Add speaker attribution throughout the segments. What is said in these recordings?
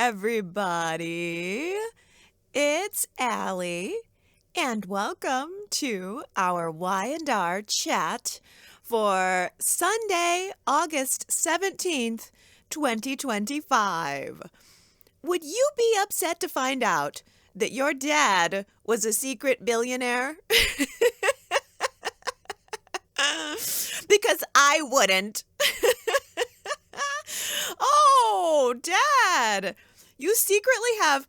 Speaker 1: everybody. It's Allie, and welcome to our Y&R Chat for Sunday, August 17th, 2025. Would you be upset to find out that your dad was a secret billionaire? Because I wouldn't. Oh, Dad, you secretly have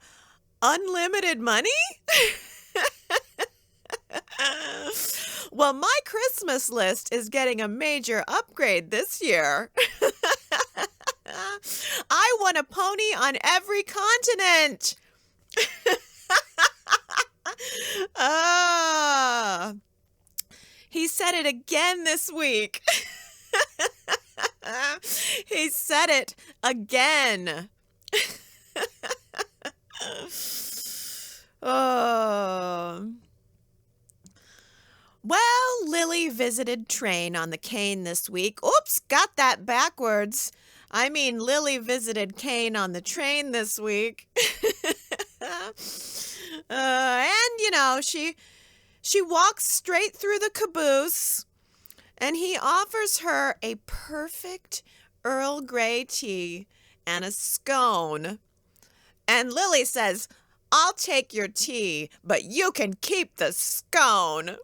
Speaker 1: unlimited money? Well, my Christmas list is getting a major upgrade this year. I want a pony on every continent. He said it again this week. He said it again. Oh. Well, Lily visited Train on the cane this week. Oops, got that backwards. I mean, Lily visited Kane on the train this week. She walks straight through the caboose, and he offers her a perfect Earl Grey tea and a scone. And Lily says, "I'll take your tea, but you can keep the scone."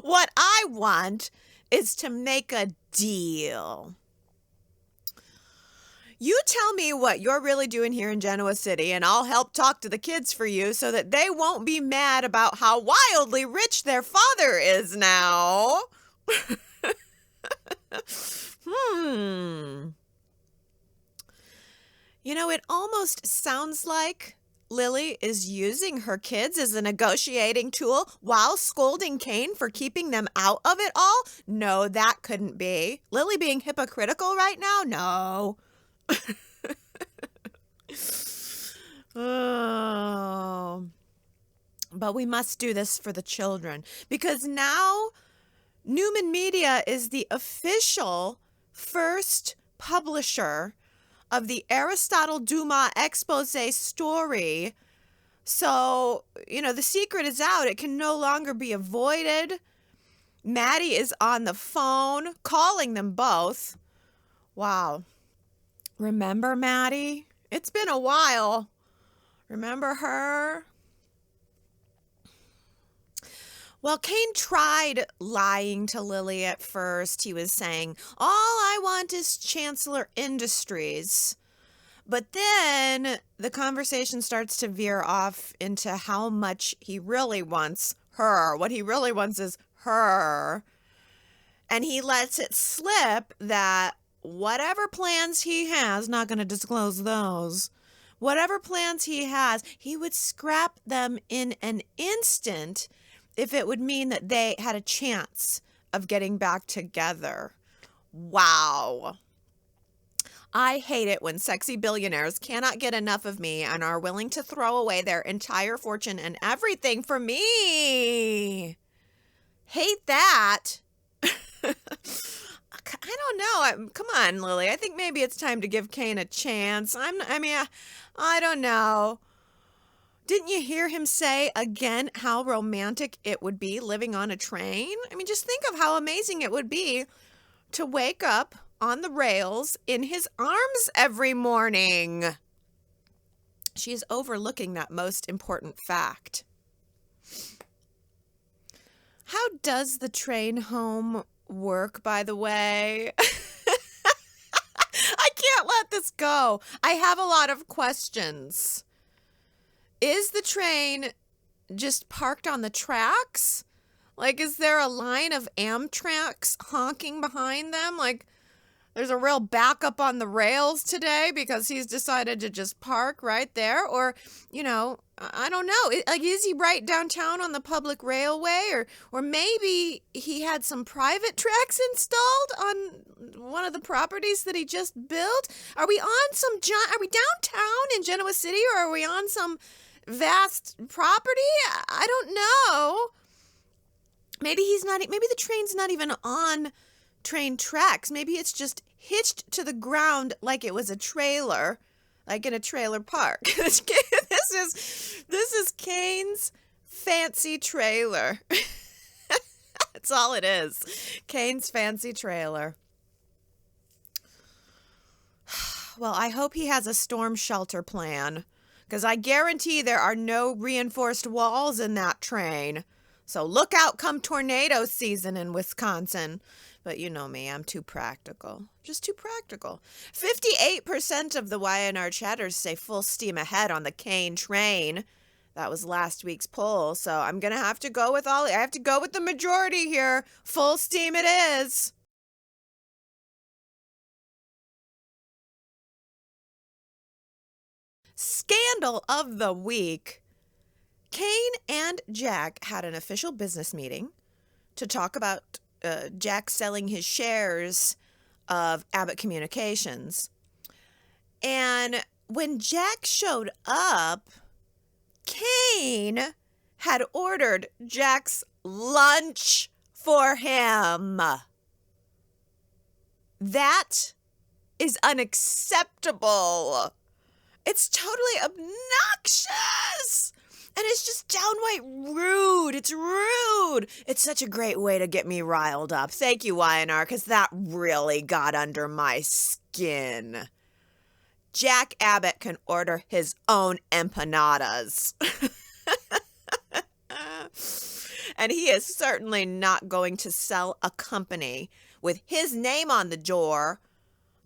Speaker 1: What I want is to make a deal. You tell me what you're really doing here in Genoa City, and I'll help talk to the kids for you so that they won't be mad about how wildly rich their father is now. It almost sounds like Lily is using her kids as a negotiating tool while scolding Kane for keeping them out of it all. No, that couldn't be. Lily being hypocritical right now? No. Oh. But we must do this for the children, because now Newman Media is the official first publisher of the Aristotle Dumas expose story. So, the secret is out. It can no longer be avoided. Maddie is on the phone calling them both. Wow. Remember Maddie? It's been a while. Remember her? Well, Kane tried lying to Lily at first. He was saying, "All I want is Chancellor Industries." But then the conversation starts to veer off into how much he really wants her. What he really wants is her. And he lets it slip that whatever plans he has, not going to disclose those, whatever plans he has, he would scrap them in an instant if it would mean that they had a chance of getting back together. Wow. I hate it when sexy billionaires cannot get enough of me and are willing to throw away their entire fortune and everything for me. Hate that. I don't know. Come on, Lily. I think maybe it's time to give Kane a chance. I don't know. Didn't you hear him say again how romantic it would be living on a train? Just think of how amazing it would be to wake up on the rails in his arms every morning. She is overlooking that most important fact. How does the train home work, by the way? I can't let this go. I have a lot of questions. Is the train just parked on the tracks? Is there a line of Amtraks honking behind them? There's a real backup on the rails today because he's decided to just park right there? Or, I don't know. Is he right downtown on the public railway? Or maybe he had some private tracks installed on one of the properties that he just built? Are we downtown in Genoa City, or are we on some vast property? I don't know. Maybe the train's not even on train tracks. Maybe it's just hitched to the ground like it was a trailer, like in a trailer park. This is Kane's fancy trailer. That's all it is. Kane's fancy trailer. Well, I hope he has a storm shelter plan, because I guarantee there are no reinforced walls in that train. So look out come tornado season in Wisconsin. But you know me, I'm too practical. Just too practical. 58% of the Y&R chatters say full steam ahead on the Kane train. That was last week's poll, so I'm going to have to go with I have to go with the majority here. Full steam it is. Scandal of the week. Kane and Jack had an official business meeting to talk about Jack selling his shares of Abbott Communications. And when Jack showed up, Kane had ordered Jack's lunch for him. That is unacceptable. It's totally obnoxious. And it's just downright rude. It's rude. It's such a great way to get me riled up. Thank you, Y&R, because that really got under my skin. Jack Abbott can order his own empanadas. And he is certainly not going to sell a company with his name on the door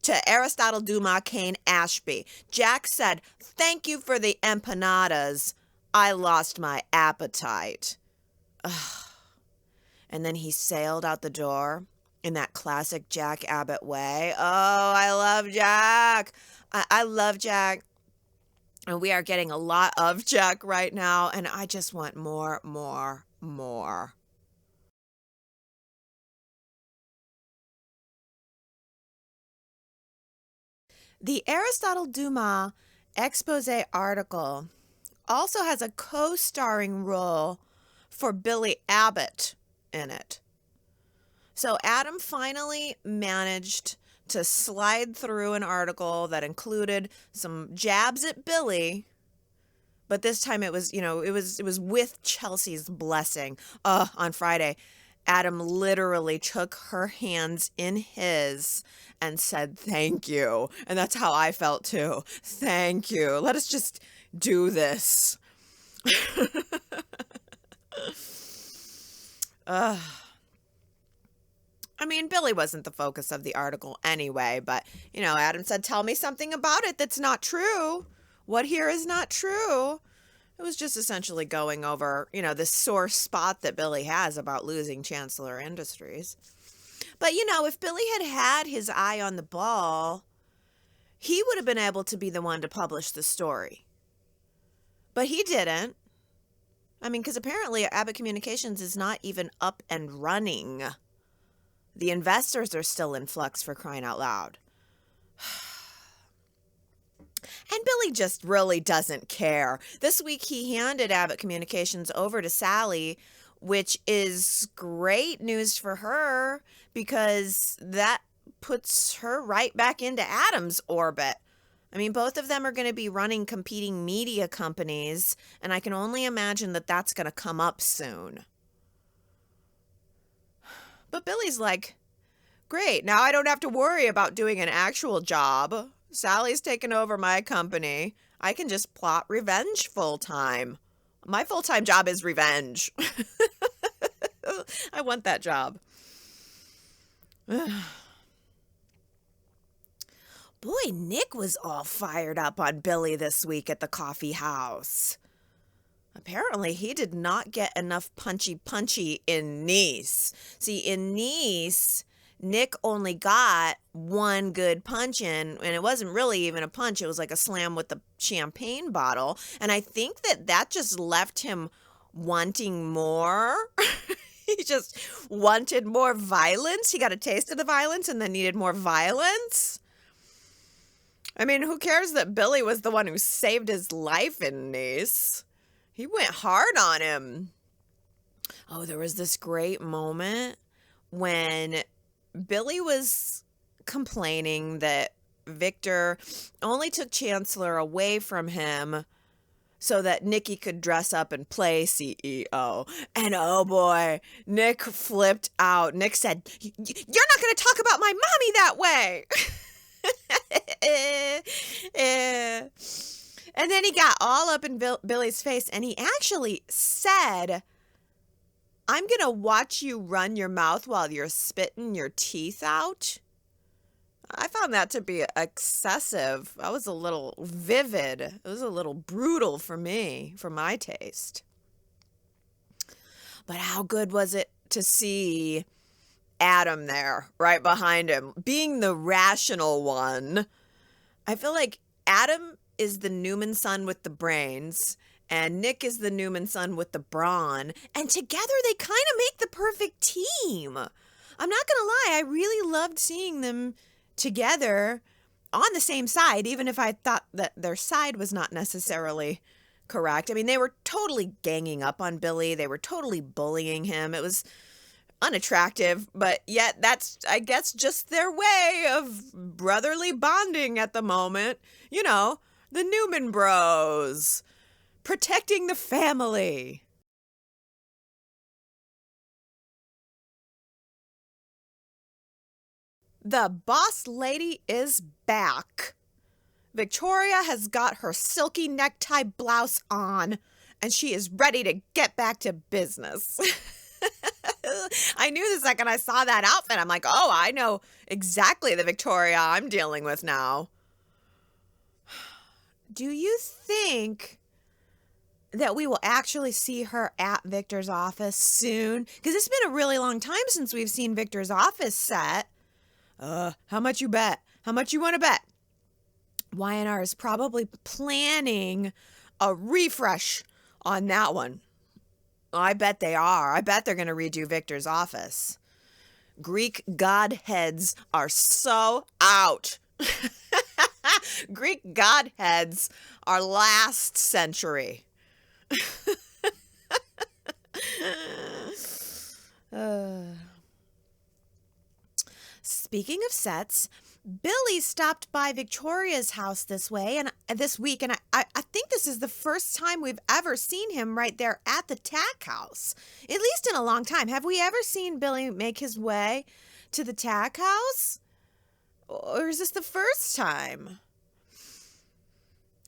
Speaker 1: to Aristotle Dumas Kane Ashby. Jack said, "Thank you for the empanadas. I lost my appetite." Ugh. And then he sailed out the door in that classic Jack Abbott way. Oh, I love Jack. I love Jack. And we are getting a lot of Jack right now. And I just want more. The Aristotle Dumas expose article also has a co-starring role for Billy Abbott in it. So Adam finally managed to slide through an article that included some jabs at Billy, but this time it was with Chelsea's blessing. On Friday, Adam literally took her hands in his and said, "Thank you." And that's how I felt too. Thank you. Let us just do this. I mean, Billy wasn't the focus of the article anyway, but, Adam said, "Tell me something about it that's not true. What here is not true." It was just essentially going over, this sore spot that Billy has about losing Chancellor Industries. But, if Billy had his eye on the ball, he would have been able to be the one to publish the story. But he didn't. I mean, because apparently Abbott Communications is not even up and running. The investors are still in flux, for crying out loud. And Billy just really doesn't care. This week he handed Abbott Communications over to Sally, which is great news for her because that puts her right back into Adam's orbit. I mean, both of them are going to be running competing media companies, and I can only imagine that that's going to come up soon. But Billy's like, "Great, now I don't have to worry about doing an actual job. Sally's taken over my company. I can just plot revenge full-time. My full-time job is revenge." I want that job. Boy, Nick was all fired up on Billy this week at the coffee house. Apparently, he did not get enough punchy in Nice. See, in Nice, Nick only got one good punch in, and it wasn't really even a punch. It was like a slam with the champagne bottle. And I think that just left him wanting more. He just wanted more violence. He got a taste of the violence and then needed more violence. I mean, who cares that Billy was the one who saved his life in Nice? He went hard on him. Oh, there was this great moment when Billy was complaining that Victor only took Chancellor away from him so that Nikki could dress up and play CEO. And oh boy, Nick flipped out. Nick said, "You're not going to talk about my mommy that way." And then he got all up in Billy's face, and he actually said, "I'm going to watch you run your mouth while you're spitting your teeth out." I found that to be excessive. I was a little vivid. It was a little brutal for me, for my taste. But how good was it to see Adam there, right behind him, being the rational one? I feel like Adam is the Newman son with the brains, and Nick is the Newman son with the brawn, and together they kind of make the perfect team. I'm not gonna lie, I really loved seeing them together on the same side, even if I thought that their side was not necessarily correct. I mean, they were totally ganging up on Billy. They were totally bullying him. It was unattractive, but yet that's, I guess, just their way of brotherly bonding at the moment. You know, the Newman Bros, protecting the family. The boss lady is back. Victoria has got her silky necktie blouse on, and she is ready to get back to business. I knew the second I saw that outfit, I'm like, oh, I know exactly the Victoria I'm dealing with now. Do you think that we will actually see her at Victor's office soon? Because it's been a really long time since we've seen Victor's office set. How much you bet? How much you want to bet? Y&R is probably planning a refresh on that one. I bet they are. I bet they're going to redo Victor's office. Greek godheads are so out. Greek godheads are last century. Speaking of sets, Billy stopped by Victoria's house this week, and I think this is the first time we've ever seen him right there at the tack house, at least in a long time. Have we ever seen Billy make his way to the tack house? Or is this the first time?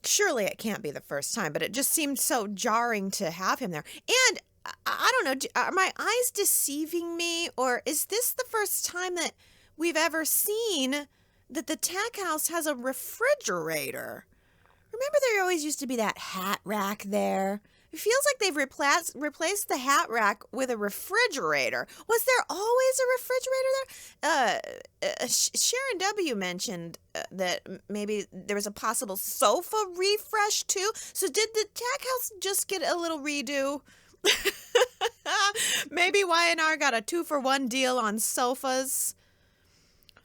Speaker 1: Surely it can't be the first time, but it just seemed so jarring to have him there. And I don't know, are my eyes deceiving me, or is this the first time that we've ever seen that the tack house has a refrigerator? Remember there always used to be that hat rack there? It feels like they've replaced the hat rack with a refrigerator. Was there always a refrigerator there? Sharon W. mentioned that maybe there was a possible sofa refresh too. So did the tack house just get a little redo? Maybe Y&R got a 2-for-1 deal on sofas.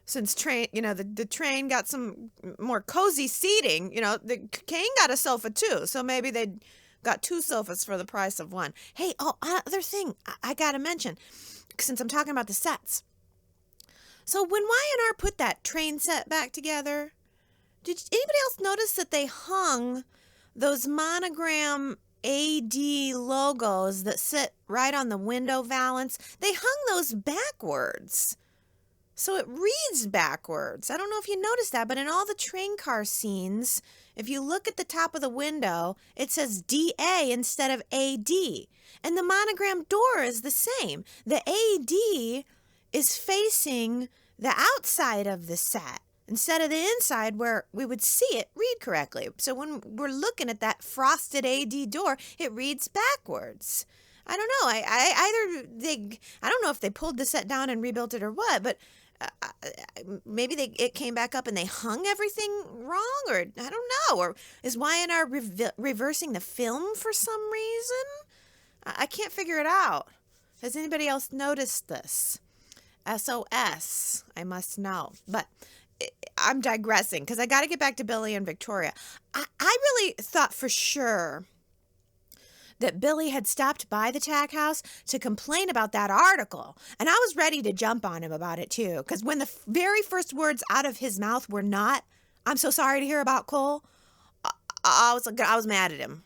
Speaker 1: Since the train got some more cozy seating, the Kane got a sofa too. So maybe they got 2 sofas for the price of 1. Hey, other thing I got to mention, since I'm talking about the sets. So when Y&R put that train set back together, did anybody else notice that they hung those monogram AD logos that sit right on the window valance? They hung those backwards. So it reads backwards. I don't know if you noticed that, but in all the train car scenes, if you look at the top of the window, it says DA instead of AD. And the monogram door is the same. The AD is facing the outside of the set instead of the inside where we would see it read correctly. So when we're looking at that frosted AD door, it reads backwards. I don't know. I don't know if they pulled the set down and rebuilt it or what, but maybe it came back up and they hung everything wrong, or I don't know. Or is Y&R reversing the film for some reason? I can't figure it out. Has anybody else noticed this? SOS, I must know. But I'm digressing because I got to get back to Billy and Victoria. I really thought for sure that Billy had stopped by the tack house to complain about that article. And I was ready to jump on him about it too, because when the very first words out of his mouth were not, "I'm so sorry to hear about Cole," I was mad at him.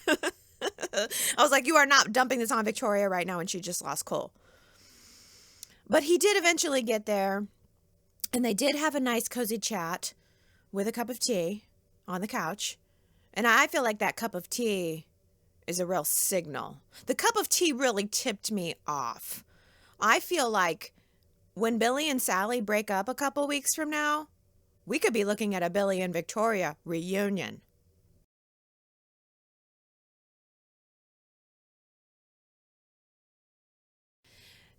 Speaker 1: I was like, you are not dumping this on Victoria right now when she just lost Cole. But he did eventually get there, and they did have a nice cozy chat with a cup of tea on the couch. And I feel like that cup of tea is a real signal. The cup of tea really tipped me off. I feel like when Billy and Sally break up a couple weeks from now, we could be looking at a Billy and Victoria reunion.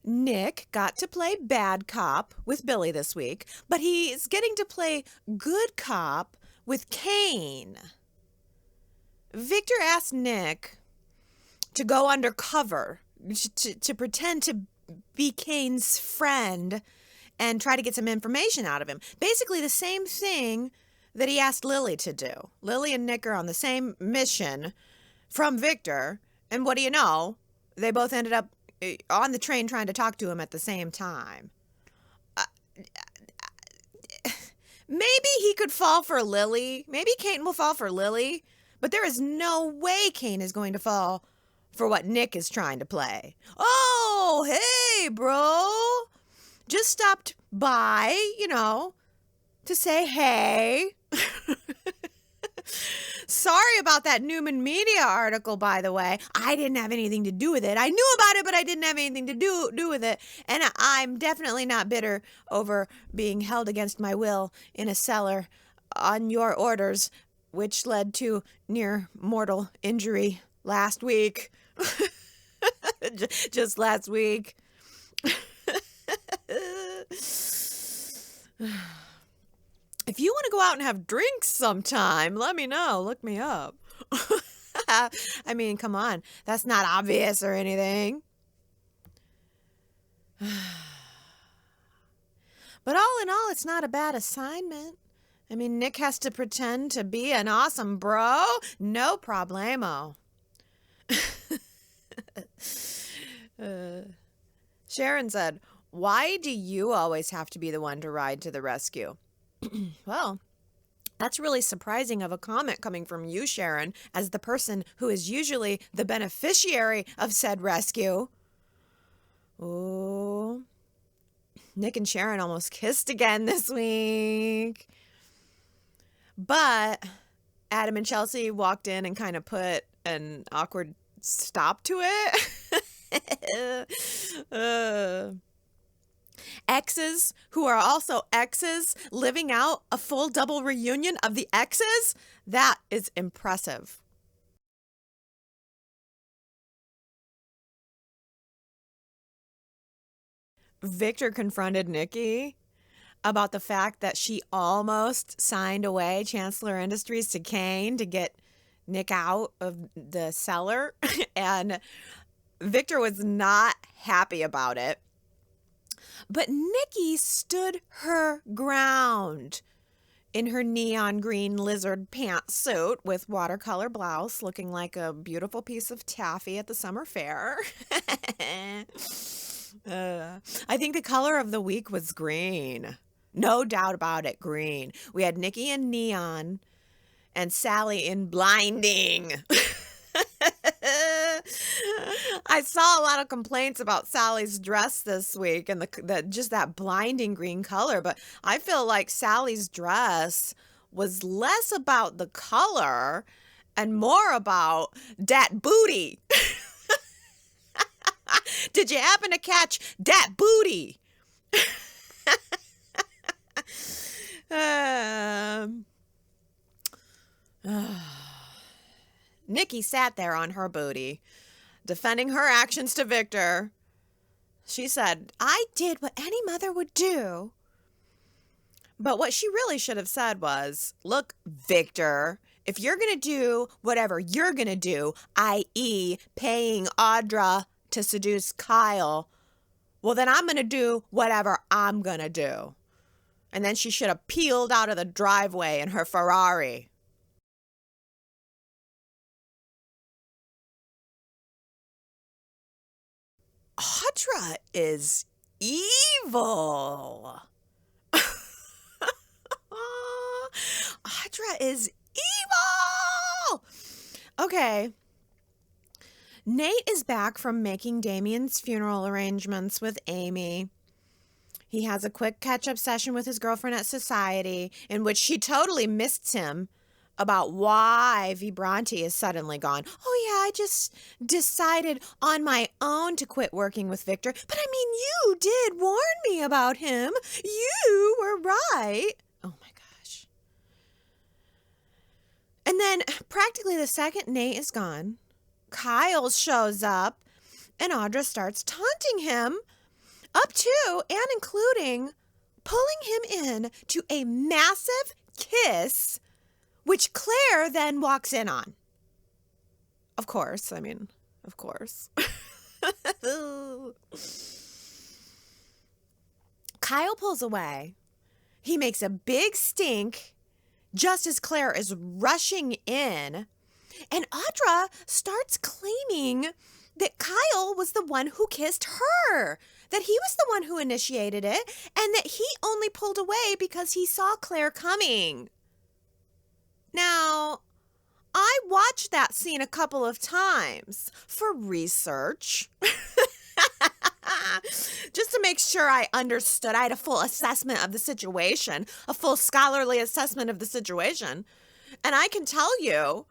Speaker 1: Nick got to play bad cop with Billy this week, but he's getting to play good cop with Kane. Victor asked Nick to go undercover, to pretend to be Kane's friend and try to get some information out of him. Basically the same thing that he asked Lily to do. Lily and Nick are on the same mission from Victor, and what do you know? They both ended up on the train trying to talk to him at the same time. Maybe he could fall for Lily. Maybe Kane will fall for Lily. But there is no way Kane is going to fall for what Nick is trying to play. Oh, hey, bro. Just stopped by, to say hey. Sorry about that Newman Media article, by the way. I didn't have anything to do with it. I knew about it, but I didn't have anything to do with it. And I'm definitely not bitter over being held against my will in a cellar on your orders, which led to near mortal injury last week. Just last week. If you want to go out and have drinks sometime, let me know. Look me up. I mean, come on. That's not obvious or anything. But all in all, it's not a bad assignment. I mean, Nick has to pretend to be an awesome bro. No problemo. Sharon said, "Why do you always have to be the one to ride to the rescue?" Well, that's really surprising of a comment coming from you, Sharon, as the person who is usually the beneficiary of said rescue. Oh, Nick and Sharon almost kissed again this week. But Adam and Chelsea walked in and kind of put an awkward stop to it. Exes who are also exes living out a full double reunion of the exes? That is impressive. Victor confronted Nikki about the fact that she almost signed away Chancellor Industries to Kane to get Nick out of the cellar. And Victor was not happy about it. But Nikki stood her ground in her neon green lizard pantsuit with watercolor blouse, looking like a beautiful piece of taffy at the summer fair. I think the color of the week was green. No doubt about it, green. We had Nikki in neon and Sally in blinding. I saw a lot of complaints about Sally's dress this week and the just that blinding green color, but I feel like Sally's dress was less about the color and more about dat booty. Did you happen to catch dat booty? Nikki sat there on her booty, defending her actions to Victor. She said, "I did what any mother would do." But what she really should have said was, "Look, Victor, if you're going to do whatever you're going to do, i.e. paying Audra to seduce Kyle, well, then I'm going to do whatever I'm going to do." And then she should have peeled out of the driveway in her Ferrari. Audra is evil. Audra is evil. Okay. Nate is back from making Damien's funeral arrangements with Amy. He has a quick catch-up session with his girlfriend at society in which she totally mists him about why Vibranti is suddenly gone. Oh yeah, I just decided on my own to quit working with Victor. But I mean, you did warn me about him. You were right. Oh my gosh. And then practically the second Nate is gone, Kyle shows up and Audra starts taunting him, up to and including pulling him in to a massive kiss, which Claire then walks in on. Of course. Kyle pulls away. He makes a big stink just as Claire is rushing in. And Audra starts claiming that Kyle was the one who kissed her, that he was the one who initiated it, and that he only pulled away because he saw Claire coming. Now, I watched that scene a couple of times for research. Just to make sure I understood. I had a full assessment of the situation, a full scholarly assessment of the situation. And I can tell you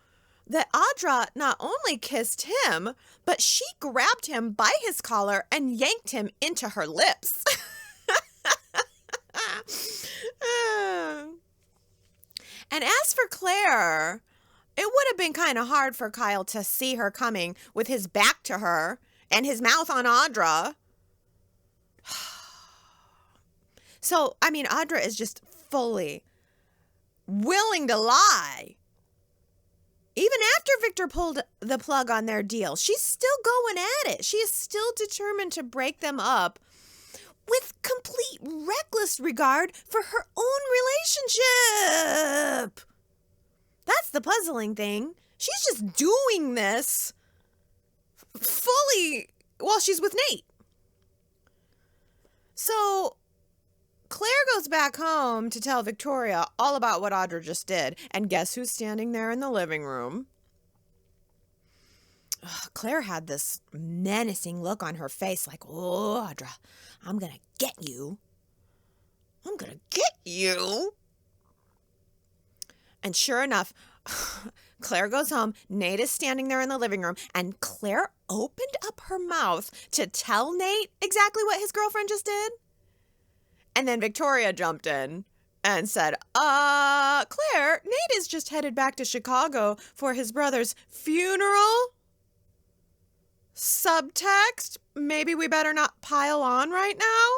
Speaker 1: that Audra not only kissed him, but she grabbed him by his collar and yanked him into her lips. And as for Claire, it would have been kind of hard for Kyle to see her coming with his back to her and his mouth on Audra. So, I mean, Audra is just fully willing to lie. Even after Victor pulled the plug on their deal, she's still going at it. She is still determined to break them up with complete reckless regard for her own relationship. That's the puzzling thing. She's just doing this fully while she's with Nate. So Claire goes back home to tell Victoria all about what Audra just did. And guess who's standing there in the living room? Claire had this menacing look on her face like, oh, Audra, I'm going to get you. I'm going to get you. And sure enough, Claire goes home. Nate is standing there in the living room. And Claire opened up her mouth to tell Nate exactly what his girlfriend just did. And then Victoria jumped in and said, Claire, Nate is just headed back to Chicago for his brother's funeral. Subtext, maybe we better not pile on right now.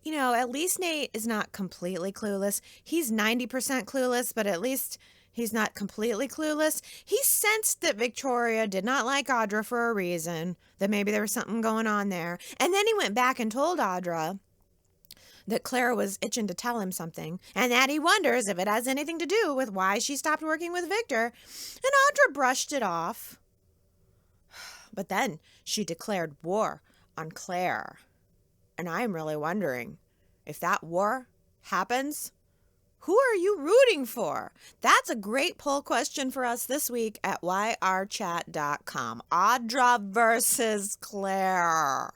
Speaker 1: You know, at least Nate is not completely clueless. He's 90% clueless, but at least he's not completely clueless. He sensed that Victoria did not like Audra for a reason, that maybe there was something going on there. And then he went back and told Audra that Claire was itching to tell him something, and that he wonders if it has anything to do with why she stopped working with Victor. And Audra brushed it off. But then she declared war on Claire. And I'm really wondering, if that war happens, who are you rooting for? That's a great poll question for us this week at yrchat.com. Audra versus Claire.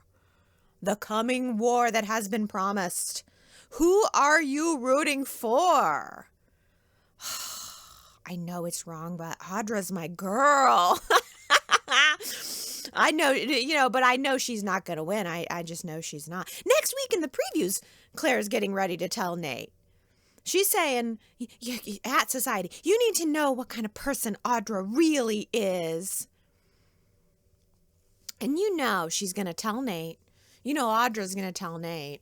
Speaker 1: The coming war that has been promised. Who are you rooting for? I know it's wrong, but Audra's my girl. I know, but I know she's not going to win. I just know she's not. Next week in the previews, Claire's getting ready to tell Nate. She's saying, at society, you need to know what kind of person Audra really is. And she's going to tell Nate. Audra's going to tell Nate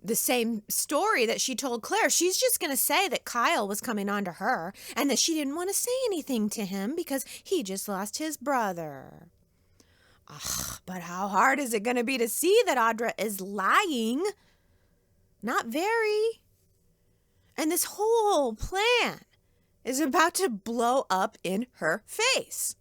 Speaker 1: the same story that she told Claire. She's just going to say that Kyle was coming on to her and that she didn't want to say anything to him because he just lost his brother. But how hard is it going to be to see that Audra is lying? Not very. And this whole plan is about to blow up in her face.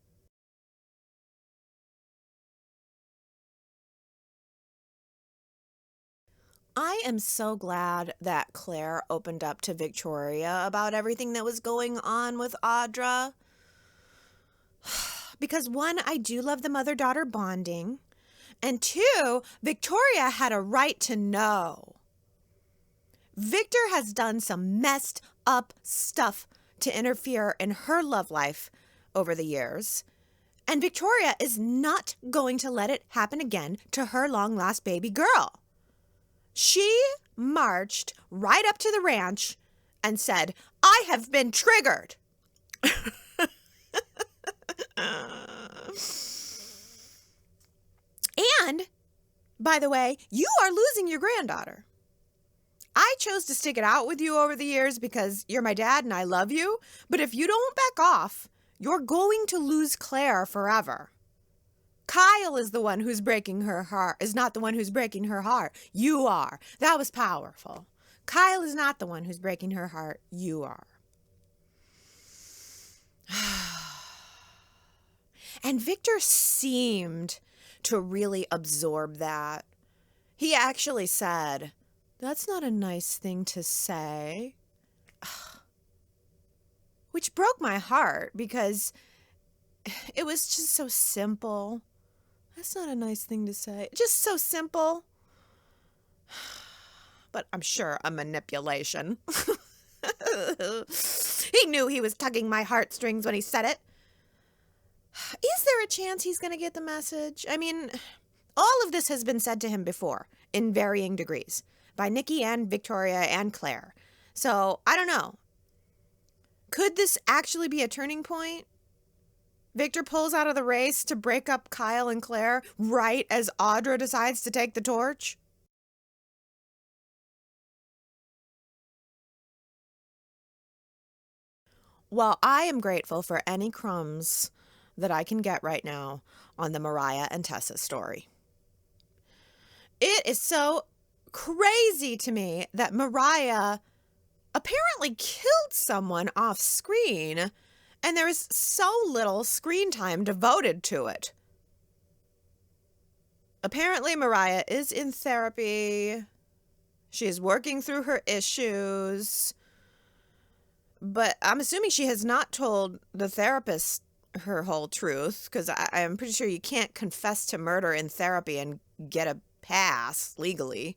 Speaker 1: I am so glad that Claire opened up to Victoria about everything that was going on with Audra. Because one, I do love the mother-daughter bonding. And two, Victoria had a right to know. Victor has done some messed up stuff to interfere in her love life over the years. And Victoria is not going to let it happen again to her long-lost baby girl. She marched right up to the ranch and said, "I have been triggered." And, by the way, you are losing your granddaughter. I chose to stick it out with you over the years because you're my dad and I love you. But if you don't back off, you're going to lose Claire forever. Kyle is the one who's breaking her heart, is not the one who's breaking her heart. You are. That was powerful. Kyle is not the one who's breaking her heart. You are. And Victor seemed to really absorb that. He actually said, "That's not a nice thing to say." Which broke my heart because it was just so simple. That's not a nice thing to say. Just so simple. But I'm sure a manipulation. He knew he was tugging my heartstrings when he said it. Is there a chance he's going to get the message? I mean, all of this has been said to him before in varying degrees by Nikki and Victoria and Claire. So I don't know. Could this actually be a turning point? Victor pulls out of the race to break up Kyle and Claire right as Audra decides to take the torch? Well, I am grateful for any crumbs that I can get right now on the Mariah and Tessa story. It is so crazy to me that Mariah apparently killed someone off screen, and there is so little screen time devoted to it. Apparently, Mariah is in therapy. She is working through her issues. But I'm assuming she has not told the therapist her whole truth, because I'm pretty sure you can't confess to murder in therapy and get a pass legally.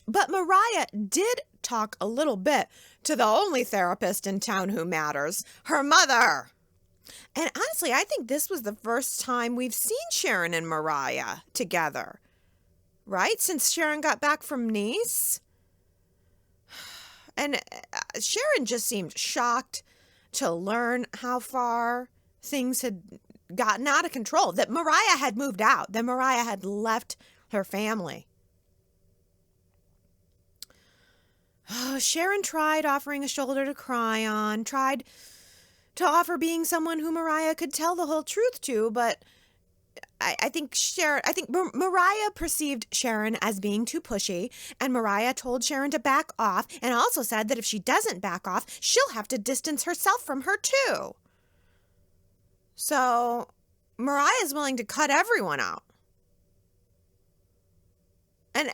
Speaker 1: But Mariah did talk a little bit to the only therapist in town who matters, her mother. And honestly, I think this was the first time we've seen Sharon and Mariah together, right? Since Sharon got back from Nice. And Sharon just seemed shocked to learn how far things had gotten out of control, that Mariah had moved out, that Mariah had left her family. Oh, Sharon tried offering a shoulder to cry on, tried to offer being someone who Mariah could tell the whole truth to, but I think Mariah perceived Sharon as being too pushy, and Mariah told Sharon to back off, and also said that if she doesn't back off, she'll have to distance herself from her too. So Mariah is willing to cut everyone out and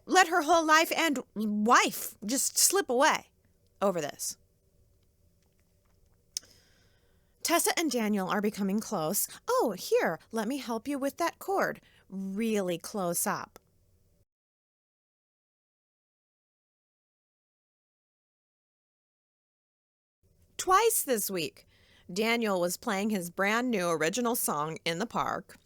Speaker 1: let her whole life and wife just slip away over this. Tessa and Daniel are becoming close. Oh, here, let me help you with that cord. Really close up. Twice this week, Daniel was playing his brand new original song in the park.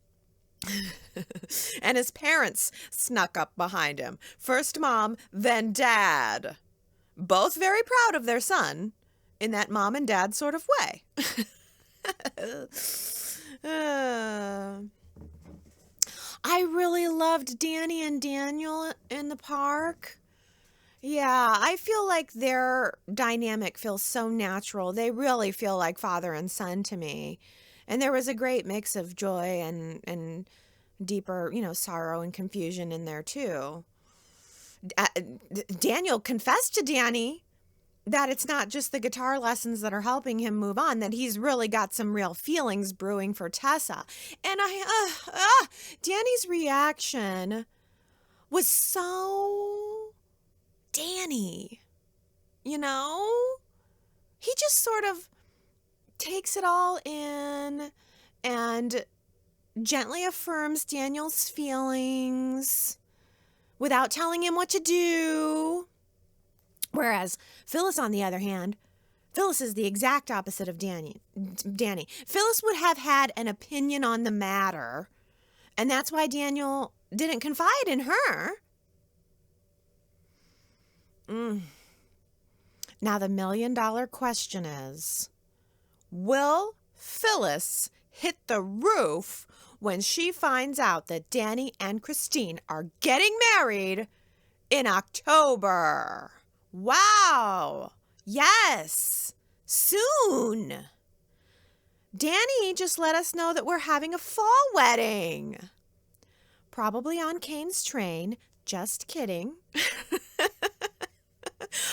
Speaker 1: And his parents snuck up behind him. First mom, then dad. Both very proud of their son in that mom and dad sort of way. I really loved Danny and Daniel in the park. Yeah, I feel like their dynamic feels so natural. They really feel like father and son to me. And there was a great mix of joy and deeper, sorrow and confusion in there too. Daniel confessed to Danny that it's not just the guitar lessons that are helping him move on, that he's really got some real feelings brewing for Tessa. And Danny's reaction was so Danny, you know? He just sort of takes it all in and gently affirms Daniel's feelings without telling him what to do. Whereas Phyllis, on the other hand, Phyllis is the exact opposite of Danny. Phyllis would have had an opinion on the matter, and that's why Daniel didn't confide in her. Now the $1 million question is, will Phyllis hit the roof when she finds out that Danny and Christine are getting married in October? Wow. Yes. Soon. Danny just let us know that we're having a fall wedding. Probably on Kane's train. Just kidding.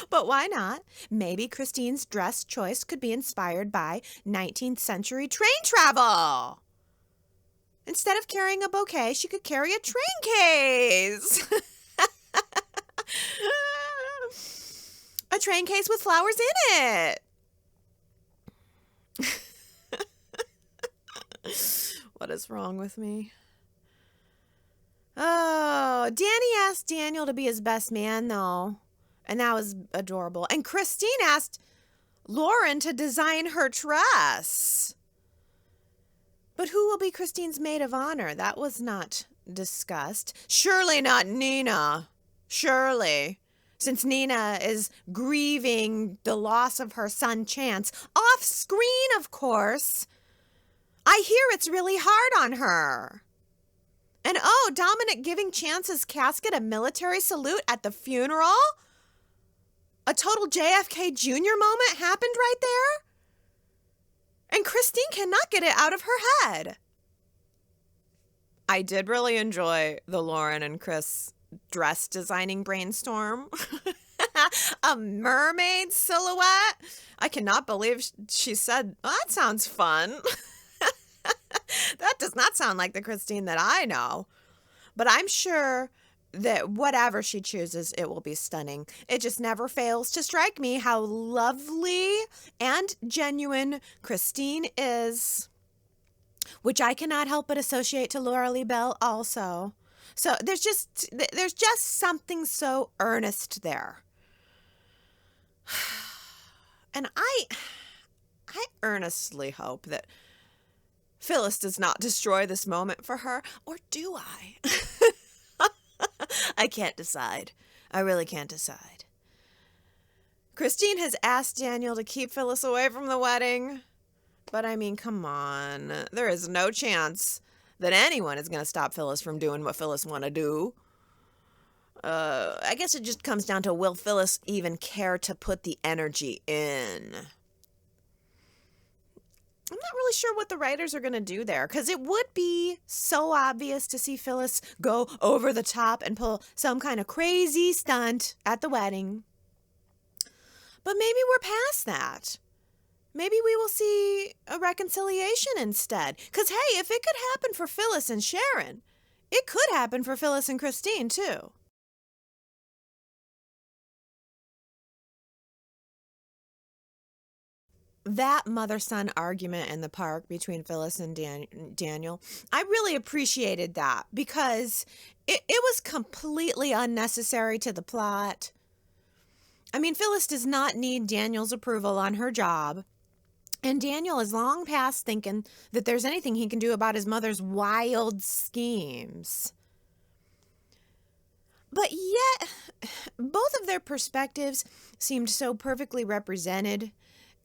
Speaker 1: But why not? Maybe Christine's dress choice could be inspired by 19th century train travel. Instead of carrying a bouquet, she could carry a train case. A train case with flowers in it. What is wrong with me? Oh, Danny asked Daniel to be his best man, though. And that was adorable. And Christine asked Lauren to design her dress. But who will be Christine's maid of honor? That was not discussed. Surely not Nina. Surely. Since Nina is grieving the loss of her son Chance. Off screen, of course. I hear it's really hard on her. And oh, Dominic giving Chance's casket a military salute at the funeral? A total JFK Jr. moment happened right there? And Christine cannot get it out of her head. I did really enjoy the Lauren and Chris dress designing brainstorm. A mermaid silhouette. I cannot believe she said, oh, that sounds fun. That does not sound like the Christine that I know. But I'm sure that whatever she chooses, it will be stunning. It just never fails to strike me how lovely and genuine Christine is, which I cannot help but associate to Laura Lee Bell also. So there's just something so earnest there. And I earnestly hope that Phyllis does not destroy this moment for her, or do I? I can't decide. I really can't decide. Christine has asked Daniel to keep Phyllis away from the wedding. But I mean, come on. There is no chance that anyone is going to stop Phyllis from doing what Phyllis want to do. I guess it just comes down to, will Phyllis even care to put the energy in? I'm not really sure what the writers are going to do there, because it would be so obvious to see Phyllis go over the top and pull some kind of crazy stunt at the wedding. But maybe we're past that. Maybe we will see a reconciliation instead. Because, hey, if it could happen for Phyllis and Sharon, it could happen for Phyllis and Christine, too. That mother-son argument in the park between Phyllis and Daniel, I really appreciated that because it was completely unnecessary to the plot. I mean, Phyllis does not need Daniel's approval on her job. And Daniel is long past thinking that there's anything he can do about his mother's wild schemes. But yet, both of their perspectives seemed so perfectly represented.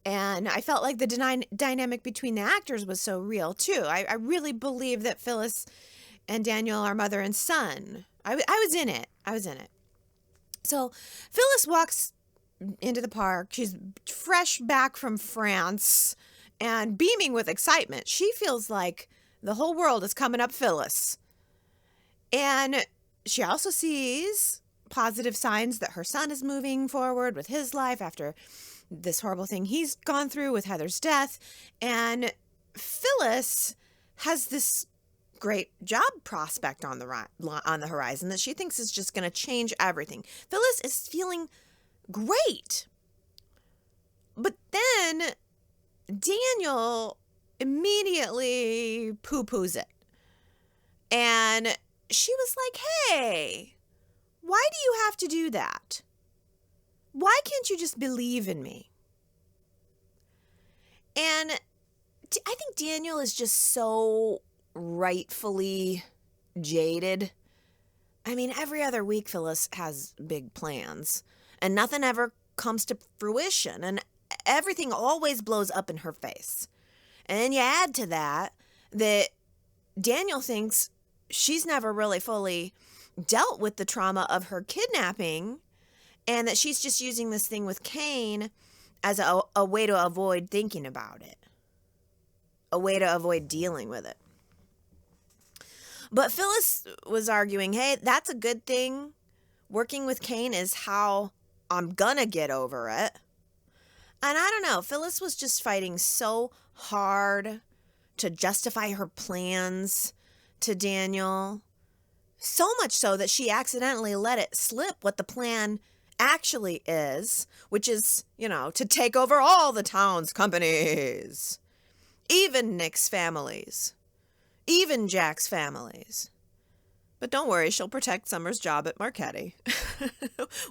Speaker 1: And I felt like the dynamic between the actors was so real, too. I really believe that Phyllis and Daniel are mother and son. I was in it. So Phyllis walks into the park. She's fresh back from France and beaming with excitement. She feels like the whole world is coming up Phyllis. And she also sees positive signs that her son is moving forward with his life after this horrible thing he's gone through with Heather's death. And Phyllis has this great job prospect on the horizon that she thinks is just going to change everything. Phyllis is feeling great. But then Daniel immediately poo-poos it. And she was like, hey, why do you have to do that? Why can't you just believe in me? And I think Daniel is just so rightfully jaded. I mean, every other week Phyllis has big plans and nothing ever comes to fruition and everything always blows up in her face. And then you add to that Daniel thinks she's never really fully dealt with the trauma of her kidnapping and that she's just using this thing with Cain as a way to avoid thinking about it, a way to avoid dealing with it. But Phyllis was arguing, hey, that's a good thing. Working with Cain is how I'm gonna get over it. And I don't know, Phyllis was just fighting so hard to justify her plans to Daniel. So much so that she accidentally let it slip what the plan actually is, which is, to take over all the town's companies. Even Nick's families. Even Jack's families. But don't worry, she'll protect Summer's job at Marchetti.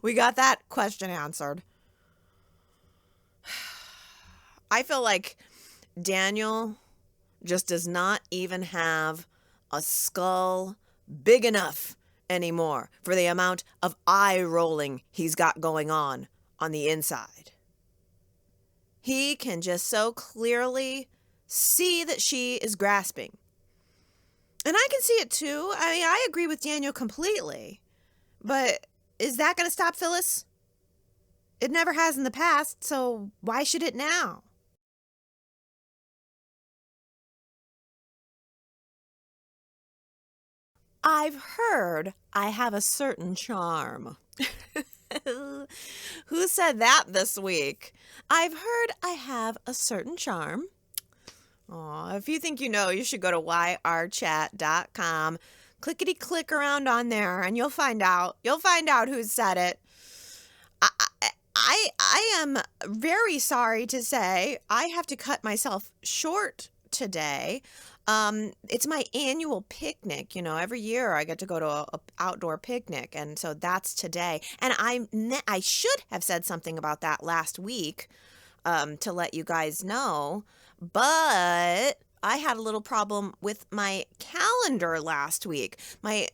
Speaker 1: We got that question answered. I feel like Daniel just does not even have a skull big enough anymore for the amount of eye rolling he's got going on the inside. He can just so clearly see that she is grasping. And I can see it too. I mean, I agree with Daniel completely. But is that going to stop Phyllis? It never has in the past, so why should it now? I've heard I have a certain charm. Who said that this week? I've heard I have a certain charm. Aw, if you think you know, you should go to yrchat.com. Clickety-click around on there and you'll find out. You'll find out who said it. I am very sorry to say I have to cut myself short today. It's my annual picnic. Every year I get to go to a outdoor picnic, and so that's today. And I should have said something about that last week, to let you guys know, but I had a little problem with my calendar last week. I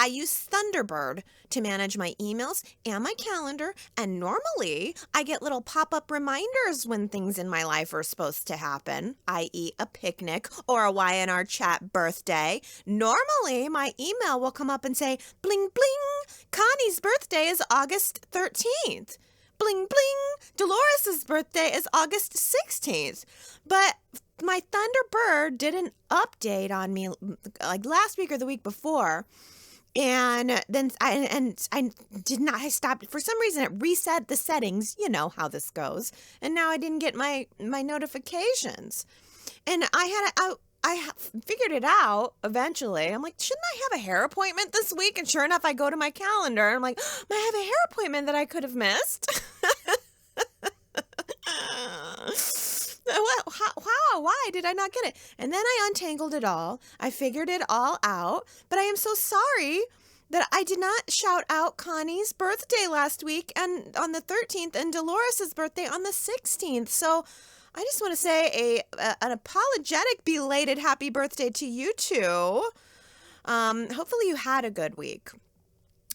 Speaker 1: use Thunderbird to manage my emails and my calendar, and normally I get little pop-up reminders when things in my life are supposed to happen, i.e. a picnic or a Y&R Chat birthday. Normally my email will come up and say, bling bling, Connie's birthday is August 13th. Bling bling, Dolores' birthday is August 16th. But my Thunderbird did an update on me like last week or the week before. And then I stopped. For some reason, it reset the settings. You know how this goes. And now I didn't get my notifications. And I figured it out eventually. I'm like, shouldn't I have a hair appointment this week? And sure enough, I go to my calendar. And I'm like, I have a hair appointment that I could have missed. Why did I not get it? And then I untangled it all. I figured it all out. But I am so sorry that I did not shout out Connie's birthday last week and on the 13th and Dolores' birthday on the 16th. So I just want to say an apologetic belated happy birthday to you two. Hopefully you had a good week.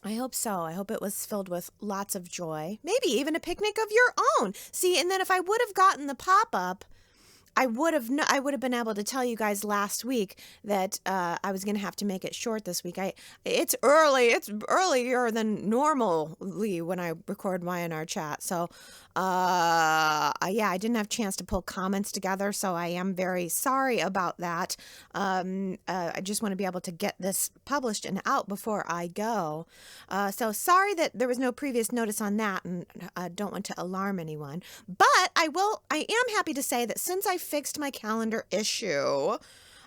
Speaker 1: I hope so. I hope it was filled with lots of joy. Maybe even a picnic of your own. See, and then if I would have gotten the pop-up, I would have been able to tell you guys last week that I was going to have to make it short this week. It's early. It's earlier than normally when I record Y&R Chat. So, I didn't have a chance to pull comments together, so I am very sorry about that. I just want to be able to get this published and out before I go. So sorry that there was no previous notice on that, and I don't want to alarm anyone. But I am happy to say that since I fixed my calendar issue,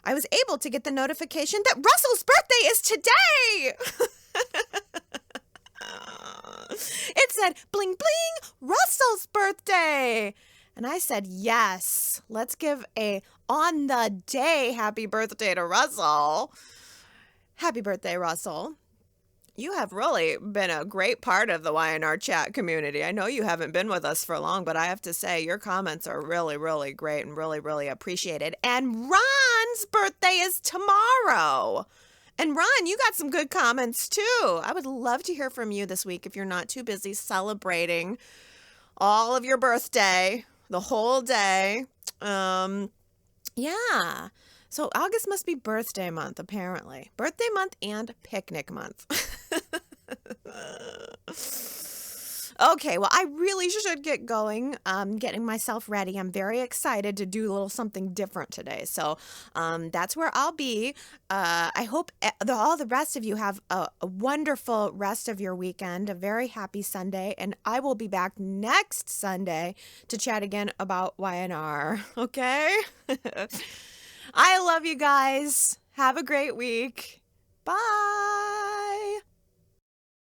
Speaker 1: I was able to get the notification that Russell's birthday is today. It said, bling, bling, Russell's birthday. And I said, yes, let's give a on the day happy birthday to Russell. Happy birthday, Russell. You have really been a great part of the Y&R Chat community. I know you haven't been with us for long, but I have to say your comments are really, really great and really, really appreciated. And Ron's birthday is tomorrow. And Ron, you got some good comments too. I would love to hear from you this week if you're not too busy celebrating all of your birthday, the whole day. Yeah. So August must be birthday month, apparently. Birthday month and picnic month. Okay, well, I really should get going, getting myself ready. I'm very excited to do a little something different today. So that's where I'll be. I hope all the rest of you have a wonderful rest of your weekend, a very happy Sunday, and I will be back next Sunday to chat again about Y&R, okay? I love you guys. Have a great week. Bye.